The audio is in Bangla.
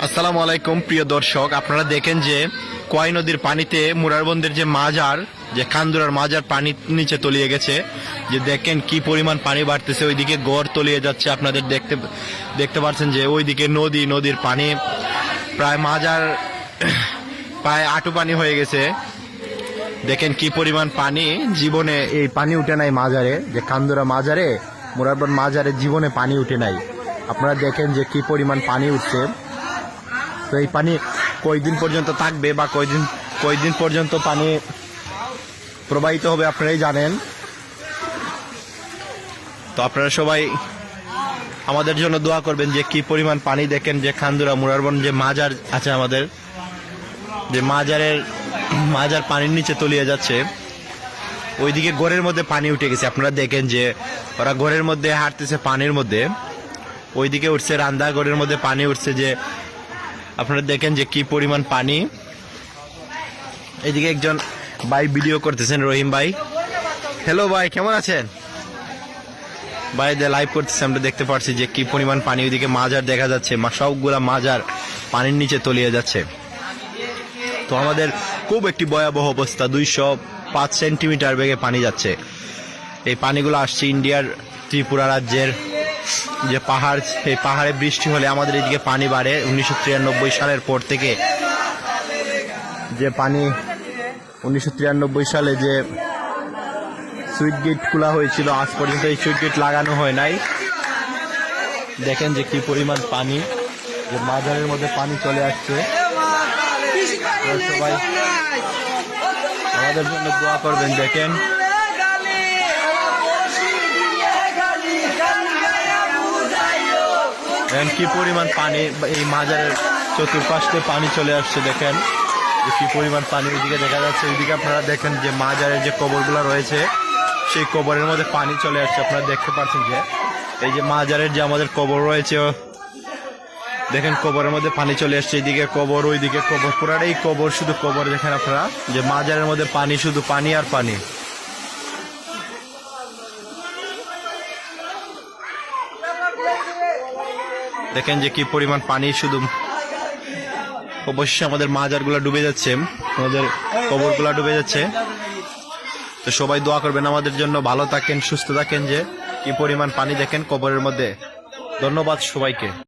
আসসালামু আলাইকুম প্রিয় দর্শক, আপনারা দেখেন যে কোয়াই নদীর পানিতে মুরারবন্দের যে মাজার, যে খান্দুরার মাজার পানির নিচে তলিয়ে গেছে। যে দেখেন কি পরিমাণ পানি বাড়তেছে, ওইদিকে গড় তলিয়ে যাচ্ছে। আপনাদের দেখতে পাচ্ছেন যে ওইদিকে নদীর পানি প্রায় মাজার প্রায় আঁটু পানি হয়ে গেছে। দেখেন কি পরিমাণ পানি, জীবনে এই পানি উঠে নাই মাজারে, যে খান্দুরা মাজারে, মুরারবন্দ মাজারে জীবনে পানি উঠে নাই। আপনারা দেখেন যে কি পরিমাণ পানি উঠছে। তো এই পানি কয়দিন পর্যন্ত থাকবে বা কয়দিন পর্যন্ত পানি প্রবাহিত হবে আপনারাই জানেন। তো আপনারা সবাই আমাদের জন্য দোয়া করবেন যে কি পরিমাণ পানি। দেখেন যে খান্দুরা মুরারবন্দ যে মাজার আছে আমাদের, যে মাজার পানির নিচে তলিয়ে যাচ্ছে। ওইদিকে ঘরের মধ্যে পানি উঠে গেছে। আপনারা দেখেন যে ওরা ঘরের মধ্যে হাঁটতেছে পানির মধ্যে, ওইদিকে উঠছে রান্না ঘরের মধ্যে পানি উঠছে। যে আপনারা দেখেন যে কি পরিমাণ পানি। এদিকে একজন ভাই ভিডিও করতেছেন, রহিম ভাই। হ্যালো ভাই, কেমন আছেন? ভাই লাইভ করতেছে, আমরা দেখতে পাচ্ছি যে কি পরিমাণ পানি। ওইদিকে মাজার দেখা যাচ্ছে, সবগুলা মাজার পানির নিচে তলিয়ে যাচ্ছে। তো আমাদের খুব একটি ভয়াবহ অবস্থা, 205 সেন্টিমিটার বেগে পানি যাচ্ছে। এই পানিগুলো আসছে ইন্ডিয়ার ত্রিপুরা রাজ্যের যে পাহাড়, এই পাহাড়ে বৃষ্টি হলে আমাদের এদিকে পানি বাড়ে। 1993 সালের পর থেকে যে পানি, 1993 সালে যে সুইচ গেট খোলা হয়েছিল, আজ পর্যন্ত এই সুইচ গেট লাগানো হয় নাই। দেখেন যে কি পরিমাণ পানি, যে মাজারের মধ্যে পানি চলে আসছে। সবাই আমাদের জন্য দোয়া করবেন। দেখেন কি পরিমাণ পানি, এই মাজারের চতুর্পাশে পানি চলে আসছে। দেখেন কি পরিমাণ পানি ওইদিকে দেখা যাচ্ছে। ওইদিকে আপনারা দেখেন যে মাজারের যে কবরগুলো রয়েছে, সেই কবরের মধ্যে পানি চলে আসছে। আপনারা দেখতে পাচ্ছেন যে এই যে মাজারের যে আমাদের কবর রয়েছে, দেখেন কবরের মধ্যে পানি চলে আসছে। এইদিকে কবর, ওইদিকে কবর, পুরাটাই কবর, শুধু কবর। দেখেন আপনারা যে মাজারের মধ্যে পানি, শুধু পানি আর পানি। দেখেন যে কি পরিমাণ পানি, শুধু অবশ্যই আমাদের মাজারগুলা ডুবে যাচ্ছে, আমাদের কবরগুলা ডুবে যাচ্ছে। তো সবাই দোয়া করবেন আমাদের জন্য, ভালো থাকেন, সুস্থ থাকেন। যে কি পরিমাণ পানি দেখেন কবরের মধ্যে। ধন্যবাদ সবাইকে।